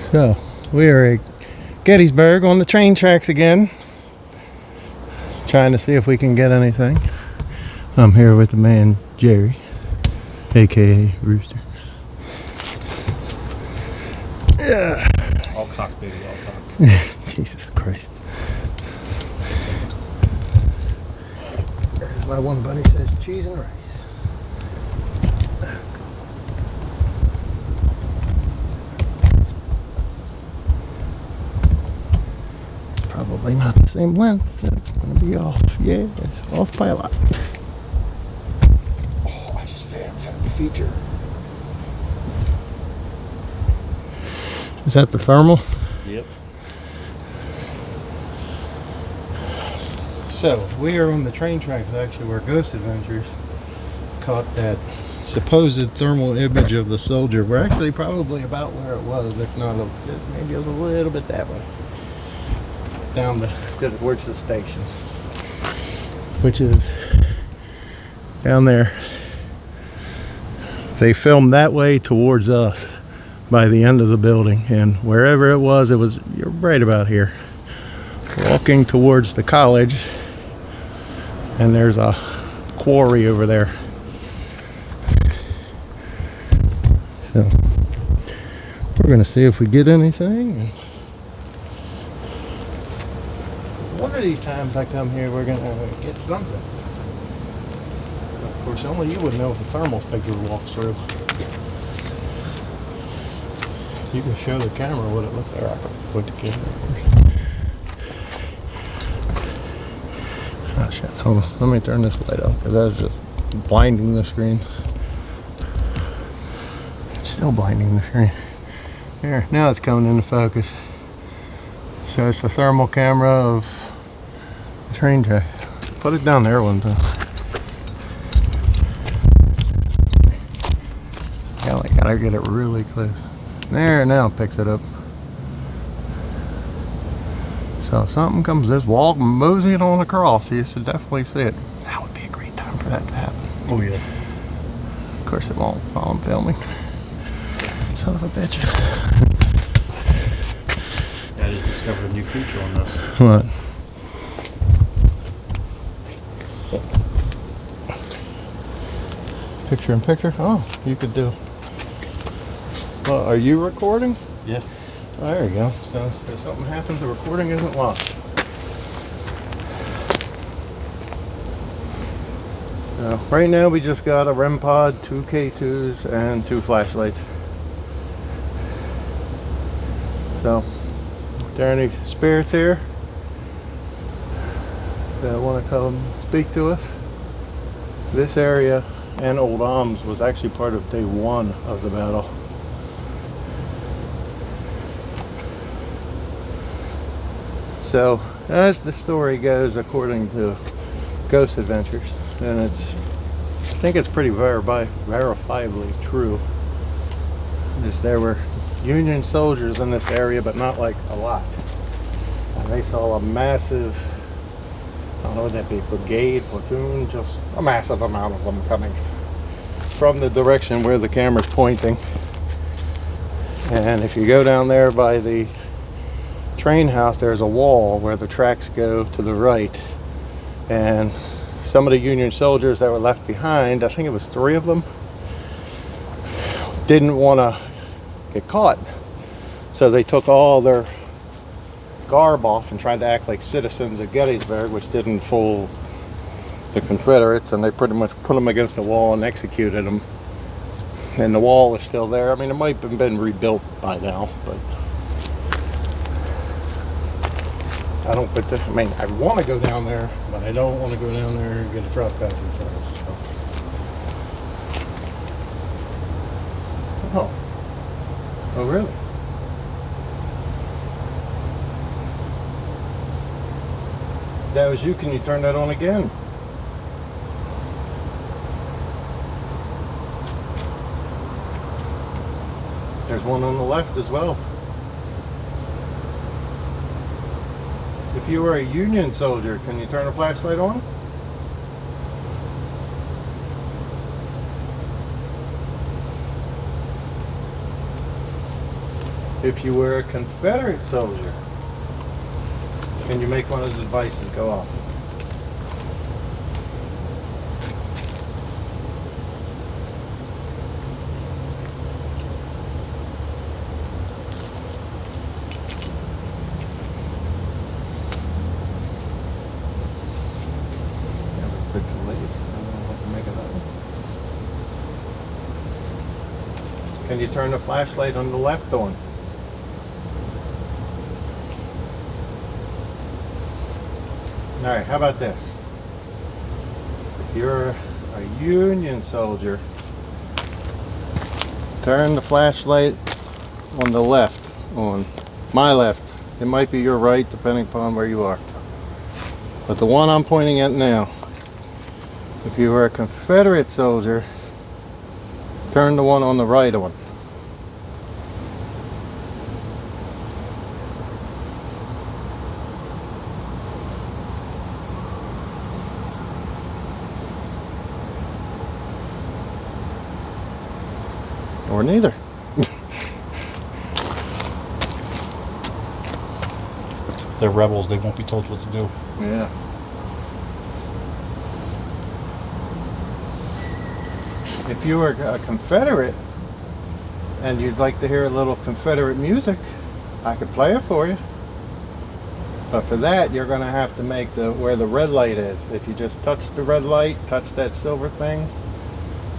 So, we are at Gettysburg on the train tracks again. Trying to see if we can get anything. I'm here with the man, Jerry, aka Rooster. Yeah. All cock, baby, all cock. Jesus Christ. There's my one buddy says cheese and rice. Probably not the same length, so it's going to be off. Yeah, off by a lot. Oh, I just found the feature. Is that the thermal? Yep. So, we are on the train tracks actually where Ghost Adventures caught that supposed thermal image of the soldier. We're actually probably about where it was, if not just maybe it was a little bit that way. Down towards the station, which is down there. They filmed that way towards us by the end of the building, and wherever it was you're right about here, walking towards the college, and there's a quarry over there. So we're gonna see if we get anything. One of these times I come here, we're gonna get something. Of course, only you would know if a thermal figure walks through. You can show the camera what it looks like. I can point the camera, of course. Oh shit! Hold on. Let me turn this light off because that's just blinding the screen. Still blinding the screen. There. Now it's coming into focus. So it's the thermal camera of train track. Put it down there one time. Yeah, I gotta get it really close. There, now it picks it up. So if something comes this walk moseying on across, you should definitely see it. That would be a great time for that to happen. Oh yeah. Of course it won't while I'm filming. Son of a bitch. I just discovered a new feature on this. What? Picture in picture? Oh, you could do. Well, are you recording? Yeah. Oh, there you go. So if something happens, the recording isn't lost. Right now we just got a REM pod, 2 K2s, and 2 flashlights. So, if there are any spirits here that want to come speak to us, this area and Old Alms was actually part of day 1 of the battle. So, as the story goes, according to Ghost Adventures, and I think it's pretty verifiably true, is there were Union soldiers in this area, but not like a lot. And they saw a massive, I don't know what that'd be, brigade, platoon, just a massive amount of them coming from the direction where the camera's pointing. And if you go down there by the train house, there's a wall where the tracks go to the right. And some of the Union soldiers that were left behind, I think it was 3 of them, didn't want to get caught. So they took all their garb off and tried to act like citizens of Gettysburg, which didn't fool the Confederates, and they pretty much put them against the wall and executed them. And the wall is still there. I mean, it might have been rebuilt by now, but I don't put the, I mean, I want to go down there, but I don't want to go down there and get a trespassing charge. So. Oh, really? If that was you, can you turn that on again? There's one on the left as well. If you were a Union soldier, can you turn a flashlight on? If you were a Confederate soldier, can you make one of the devices go off? That was a bit delayed. I don't know what to make of that. Can you turn the flashlight on the left on? Alright, how about this? If you're a Union soldier, turn the flashlight on the left, on my left. It might be your right, depending upon where you are. But the one I'm pointing at now, if you were a Confederate soldier, turn the one on the right on. Or neither. They're rebels. They won't be told what to do. Yeah. If you were a Confederate and you'd like to hear a little Confederate music, I could play it for you. But for that, you're going to have to make where the red light is. If you just touch the red light, touch that silver thing,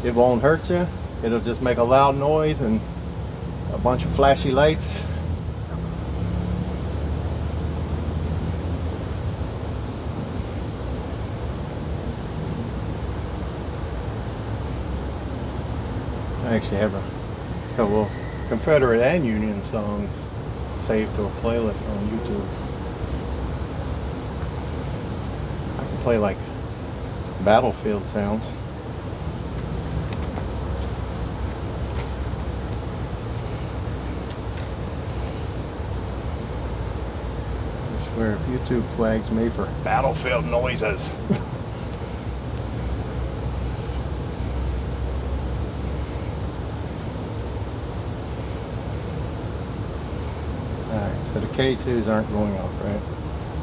it won't hurt you. It'll just make a loud noise and a bunch of flashy lights. I actually have a couple of Confederate and Union songs saved to a playlist on YouTube. I can play like battlefield sounds. Where YouTube flags made for battlefield noises. Alright, so the K2s aren't going off, right?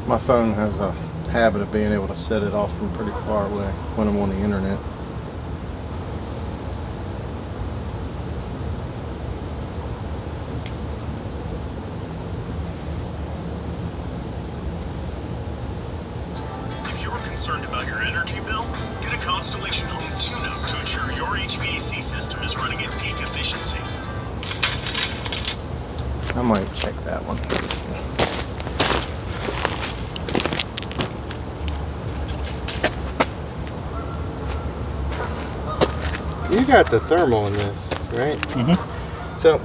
My phone has a habit of being able to set it off from pretty far away when I'm on the internet. Concerned about your energy bill? Get a Constellation Home tune-up to ensure your HVAC system is running at peak efficiency. I might check that one. You got the thermal in this, right? Mm-hmm. So,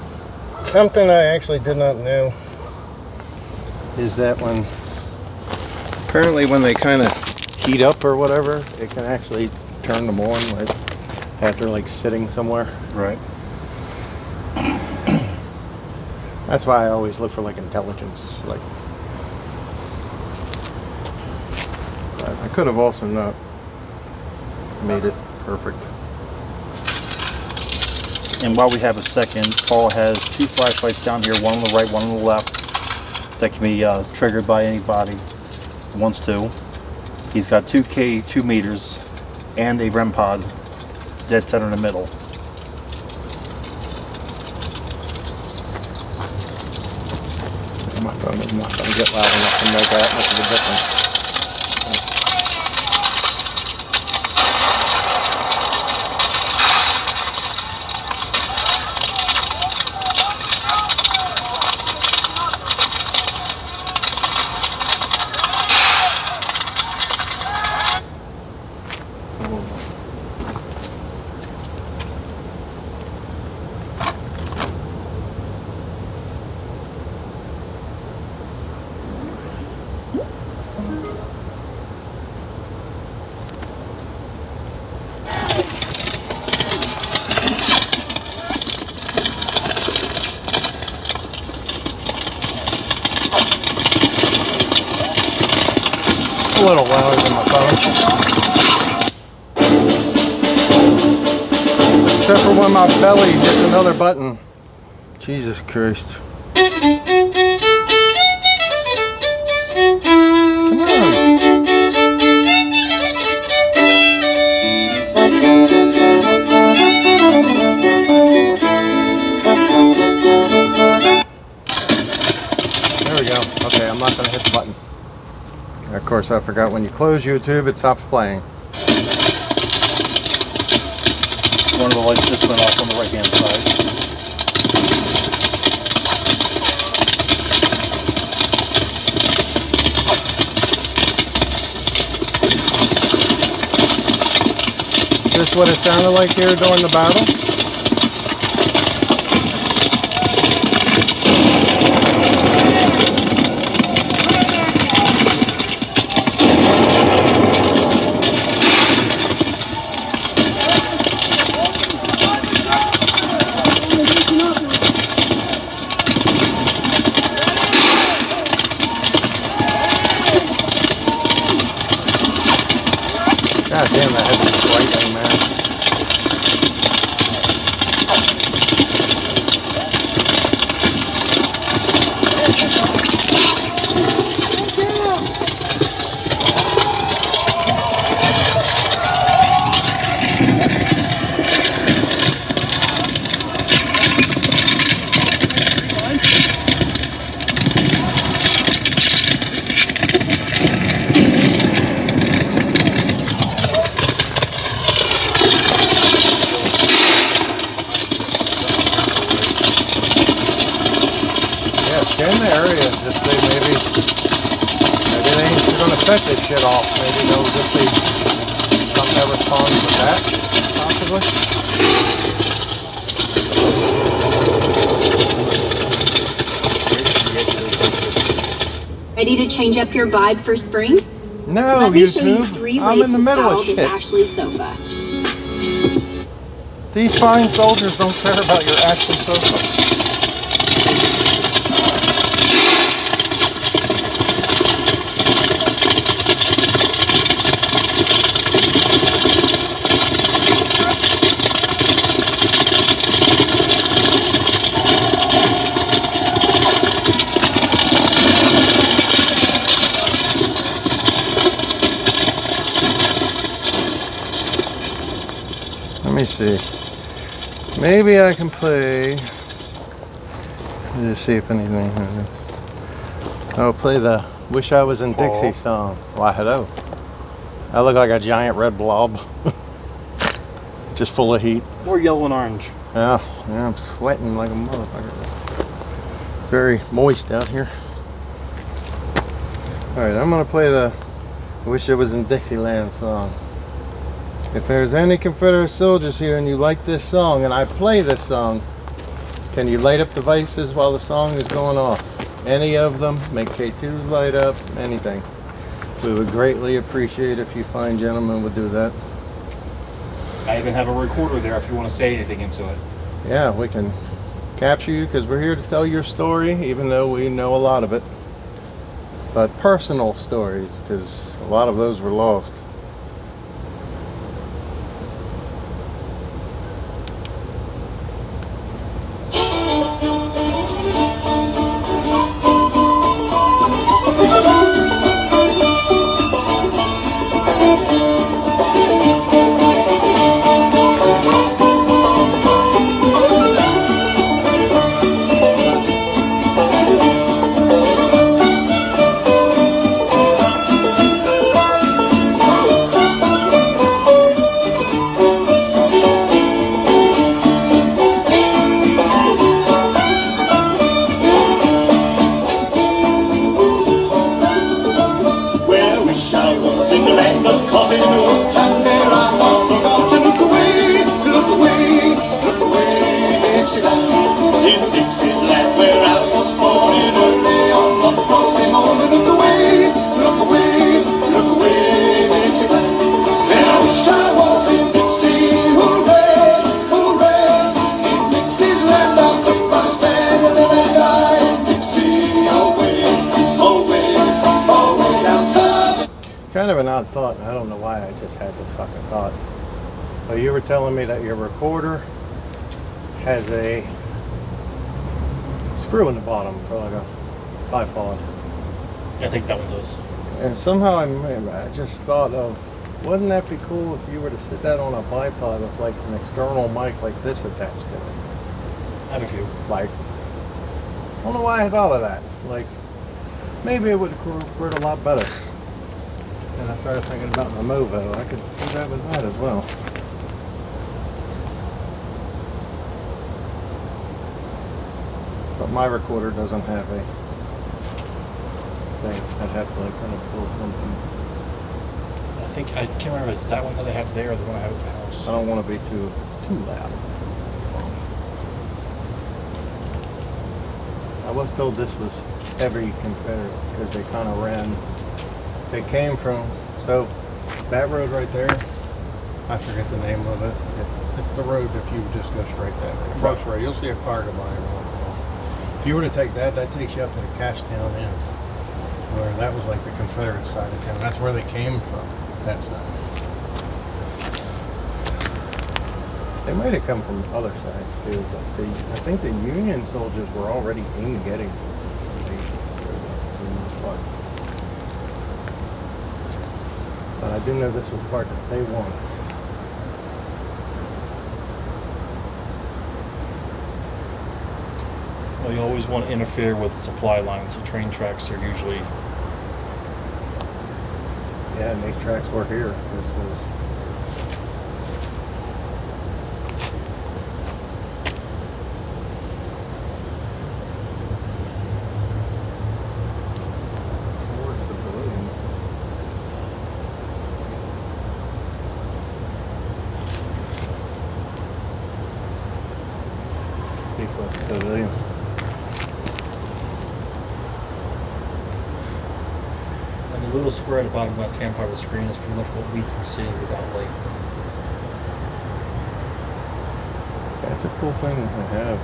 something I actually did not know is that apparently when they kind of heat up or whatever, it can actually turn them on like as they're like sitting somewhere. Right. That's why I always look for like intelligence. Like, I could have also not made it perfect. And while we have a second, Paul has two flashlights down here, one on the right, one on the left, that can be triggered by anybody who wants to. He's got 2 meters, and a REM pod dead center in the middle. My phone is not going to get loud enough to make that much of a difference. A little louder than my phone. Except for when my belly hits another button. Jesus Christ. I'm not going to hit the button. Of course, I forgot when you close YouTube, it stops playing. One of the lights just went off on the right hand side. Is this what it sounded like here during the battle? God damn, that had this lightning, man. Scan the area and just say maybe they ain't gonna set this shit off. Maybe there'll just be something that responds to that, possibly. Ready to change up your vibe for spring? No, Let me show you YouTube. 3 I'm ways in the to middle style of this shit. Ashley sofa. These fine soldiers don't care about your Ashley sofa. Let me see. Maybe I can play. Let's see if anything happens. I'll play the "Wish I Was in Dixie" song. Why, hello. I look like a giant red blob, just full of heat. More yellow and orange. Yeah, I'm sweating like a motherfucker. It's very moist out here. All right, I'm gonna play the "Wish I Was in Dixieland" song. If there's any Confederate soldiers here and you like this song and I play this song, can you light up devices while the song is going off? Any of them, make K2s light up, anything. We would greatly appreciate if you fine gentlemen would do that. I even have a recorder there if you want to say anything into it. Yeah, we can capture you because we're here to tell your story, even though we know a lot of it. But personal stories, because a lot of those were lost. Kind of an odd thought, and I don't know why I just had this fucking thought. But you were telling me that your recorder has a screw in the bottom for like a bipod. I think that one does. And somehow I just thought of, wouldn't that be cool if you were to sit that on a bipod with like an external mic like this attached to it? I have a few. Like, I don't know why I thought of that. Like, maybe it would work a lot better. And I started thinking about my Movo. I could do that with that as well. But my recorder doesn't have a thing. I'd have to like kind of pull something. I can't remember if it's that one that I have there or the one I have at the house. I don't want to be too loud. I was told this was every Confederate because they kind of ran. They came from, so that road right there, I forget the name of it. It's the road if you just go straight that way. First road, you'll see a car go by every once in a while. If you were to take that, that takes you up to the Cashtown Inn, where that was like the Confederate side of town. That's where they came from, that side. They might have come from other sides too, but I think the Union soldiers were already in Gettysburg. But I do know this was part that they won. Well, you always want to interfere with the supply lines. The train tracks are usually... Yeah, and these tracks were here. This was... Where's the pavilion? Pavilion. And the little square at the bottom left-hand part of the screen is pretty much what we can see without light. That's a cool thing to have.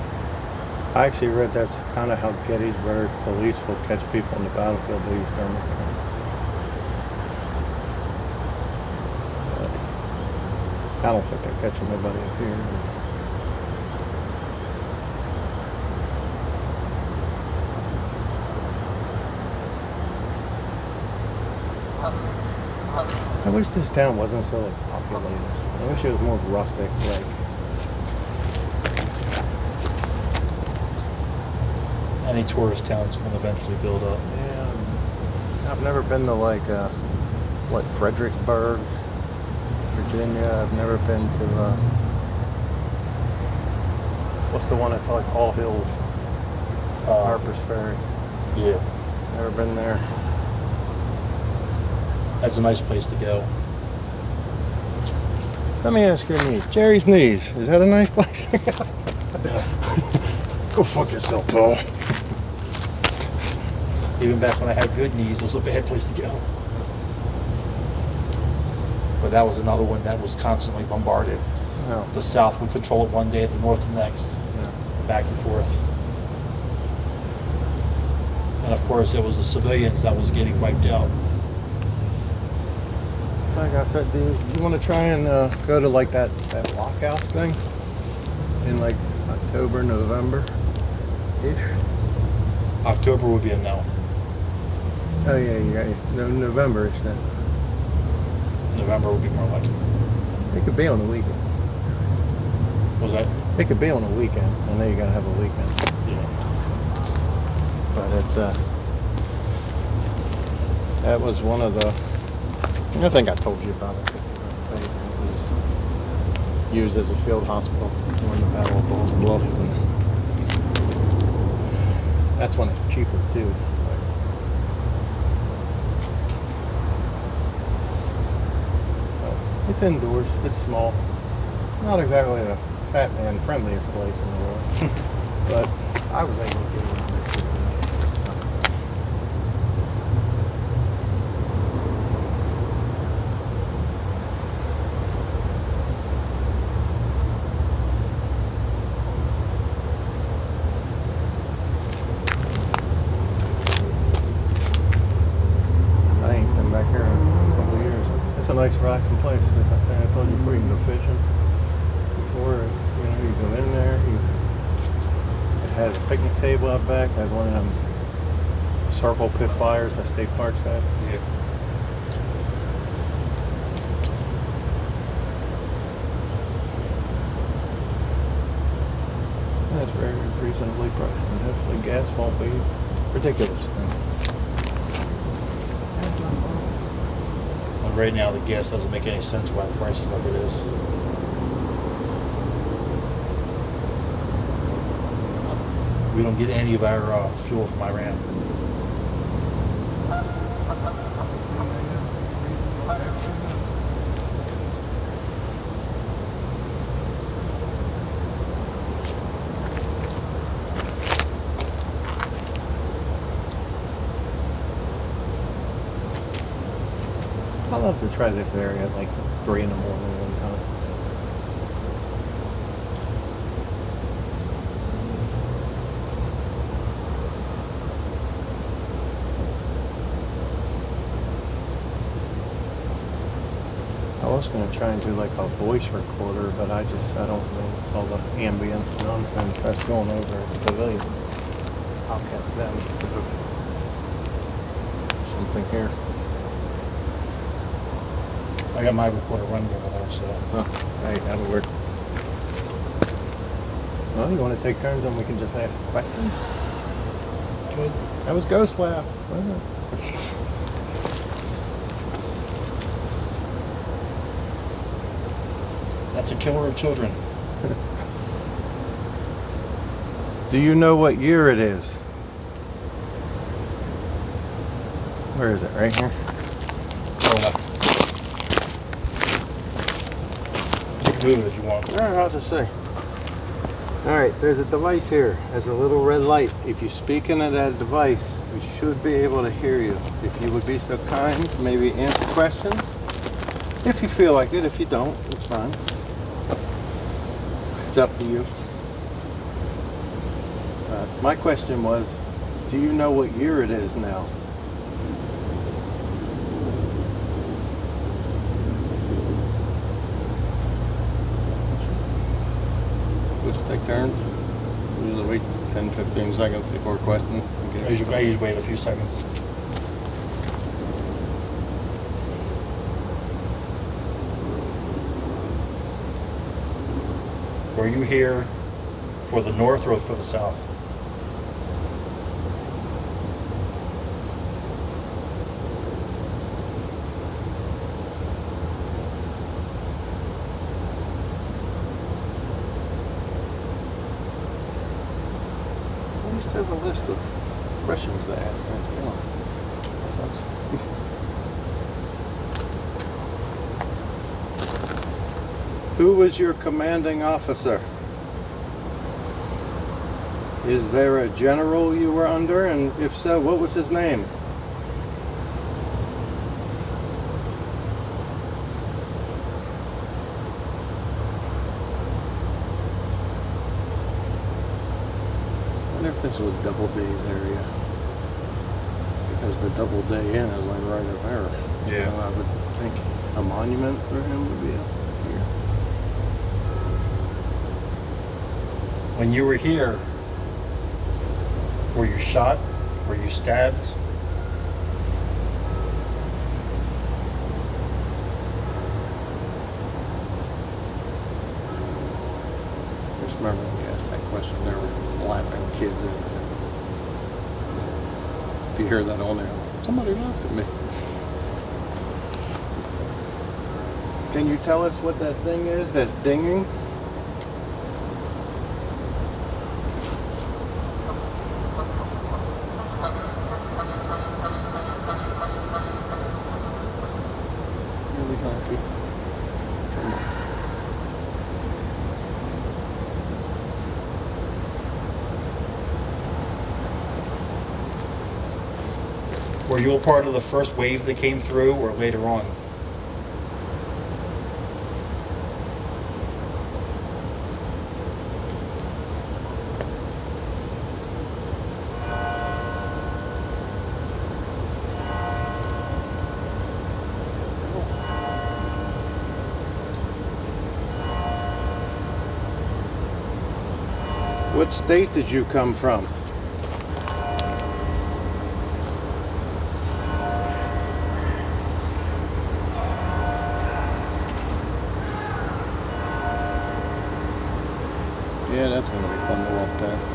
I actually read that's kind of how Gettysburg police will catch people on the battlefield. They use thermocam. I don't think they're catching nobody up here. I wish this town wasn't so like populated. I wish it was more rustic, like. Any tourist towns will eventually build up. Yeah, I've never been to like Fredericksburg, Virginia. I've never been to what's the one that's like All Hills, Harper's Ferry. Yeah. Never been there. That's a nice place to go. Let me ask your knees. Jerry's Knees. Is that a nice place to go? Go fuck yourself, Paul. Even back when I had good knees, it was a bad place to go. But that was another one that was constantly bombarded. No. The South would control it one day, the North the next. Yeah. Back and forth. And of course, it was the civilians that was getting wiped out. Like I said, do you want to try and go to like that lockhouse thing in like October, November-ish? October would be a no. Oh yeah, no, November-ish then. November would be more likely. It could be on the weekend. Was that? It could be on the weekend. I know you gotta have a weekend, Yeah. but it's that was one of the. I think I told you about it. It was used as a field hospital during the Battle of Bulls Bluff. And that's when it's cheaper too. It's indoors. It's small. Not exactly the fat man friendliest place in the world, but I was able to get around it. It's a nice relaxing place. It's that thing I told you before. You can go fishing. Before, you go in there. It has a picnic table out back. It has one of them circle pit fires that state parks have. Yeah. And it's very reasonably priced, and hopefully gas won't be ridiculous. right now the gas doesn't make any sense why the price is like it is. We don't get any of our fuel from Iran. I'll love to try this area at like 3 in the morning one time. I was going to try and do like a voice recorder, but I don't know all the ambient nonsense that's going over at the pavilion. I'll catch them. Something here. I got my recorder running over there, so. Oh, hey, that'll work. Well, you want to take turns and we can just ask questions? Good. That was Ghost Laugh. Wasn't it? That's a killer of children. Do you know what year it is? Where is it? Right here? Go left. You can move it if you want. I'll just say. Alright, there's a device here. There's a little red light. If you speak into that device, we should be able to hear you. If you would be so kind, maybe answer questions. If you feel like it. If you don't, it's fine. It's up to you. My question was, do you know what year it is now? We'll just take turns. We'll usually wait 10-15 seconds before a question. I usually wait a few seconds. Were you here for the north or for the south? I used to have a list of questions to ask. Who was your commanding officer? Is there a general you were under? And if so, what was his name? I wonder if this was Doubleday's area. Because the Doubleday Inn is like right up there. Yeah. So I would think a monument for him would be up here. When you were here, were you shot? Were you stabbed? Just remember when you asked that question, there were laughing kids in there. If you hear that on there, somebody laughed at me. Can you tell us what that thing is that's dinging? Really happy. Come on. Were you a part of the first wave that came through or later on? What state did you come from? Yeah, that's gonna be fun to walk past.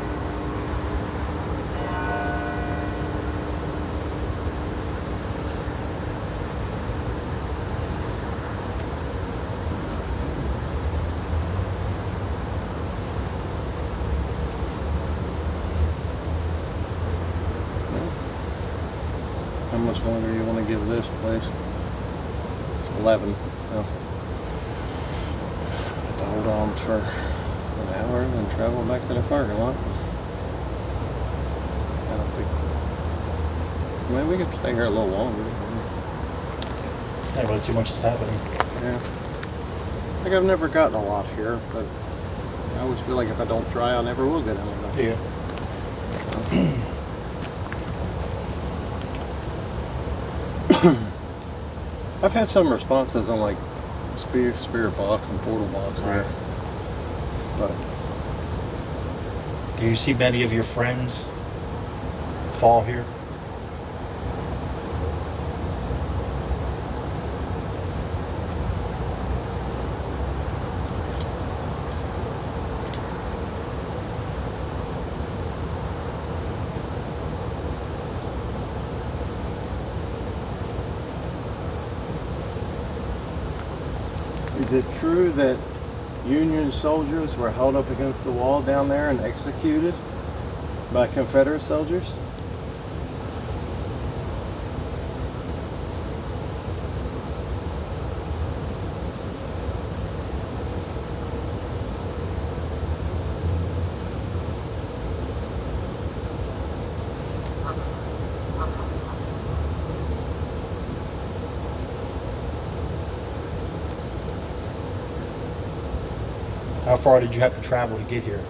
much longer you want to give this place. It's 11, so I have to hold on for an hour and then travel back to the parking lot. I don't think. I mean, we could stay here a little longer. Not really too much is happening. Yeah. Like I've never gotten a lot here, but I always feel like if I don't try, I never will get anything. Yeah. I've had some responses on like Spirit Box and Portal Box here. But Do you see many of your friends fall here? is it true that Union soldiers were held up against the wall down there and executed by Confederate soldiers? How far did you have to travel to get here?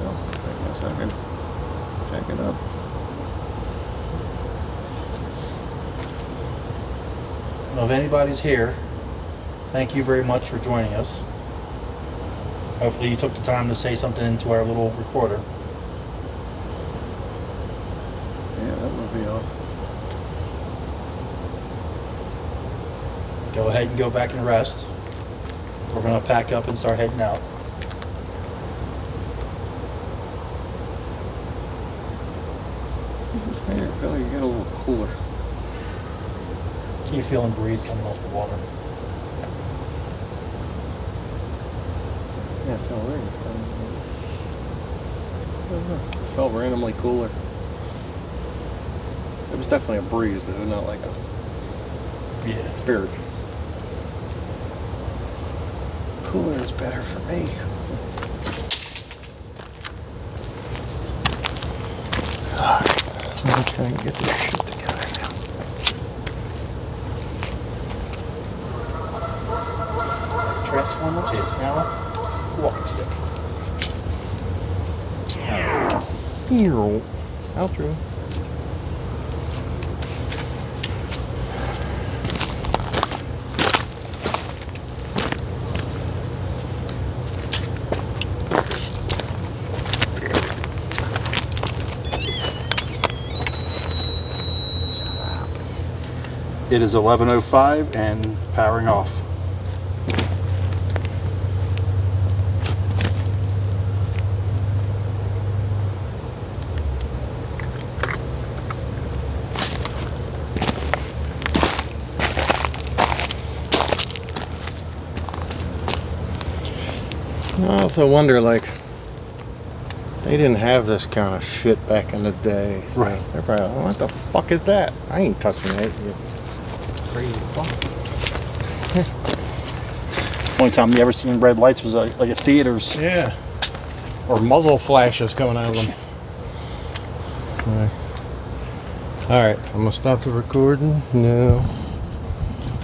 Well, I guess I can check it up. Well, if anybody's here, thank you very much for joining us. Hopefully you took the time to say something into our little recorder. Yeah, that would be awesome. Go ahead and go back and rest. We're going to pack up and start heading out. This thing, I feel like you get a little cooler. Keep feeling breeze coming off the water. Yeah, it's all right. I don't know. It felt randomly cooler. It was definitely a breeze though, not like a Yeah. spirit. Cooler is better for me. Let me try and get this shit together now. Transformer is now walking stick. Outro. It is 11:05 and powering off. I also wonder, like, they didn't have this kind of shit back in the day. So Right. they're probably like, what the fuck is that? I ain't touching it. You crazy fuck. Only time you ever seen red lights was like at theaters. Yeah. Or muzzle flashes coming out of them. All right, I'm gonna stop the recording. No.